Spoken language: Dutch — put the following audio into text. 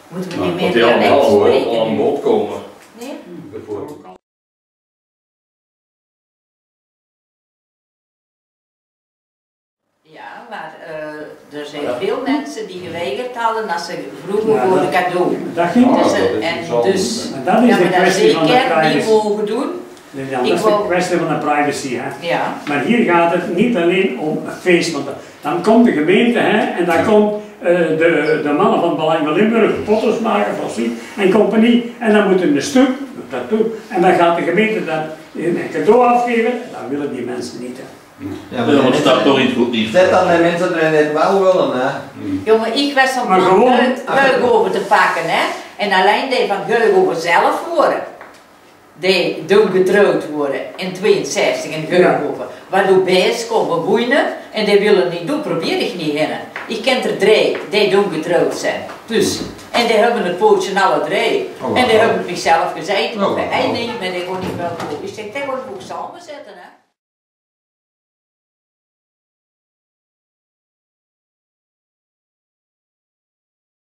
Moeten we niet meer dialect spreken? Die aan bod komen. Nee? Ja, maar er zijn veel mensen die geweigerd hadden als ze vroegen voor een cadeau. Dat ging Dus, dat is de kwestie van de zeker privacy. niet mogen doen. Ja, dat is de kwestie van de privacy. Hè. Ja. Maar hier gaat het niet alleen om een feest. Want dan komt de gemeente hè, en dan komt de mannen van het Belang van Limburg, Pottersmaker, Fossie en compagnie. En dan moeten een stuk naartoe. En dan gaat de gemeente dat een cadeau afgeven. Dat willen die mensen niet. Hè. Ja, maar dat staat toch niet goed niet. Zet dan de mensen die het wel willen, hè. Jongen, ik was van plan Geugover te pakken, hè. En alleen die van Geugover zelf worden. Die doen getrouwd worden in 62 in Geugover. Waardoor bij's komen boeien en die willen niet doen, probeer ik niet in. Ik ken er 3, die doen getrouwd zijn. Dus, en die hebben het pootje alle 3. En die hebben het zichzelf gezegd, nee, maar die gewoon niet wel goed. Ik zeg, die worden ook samen zetten, hè.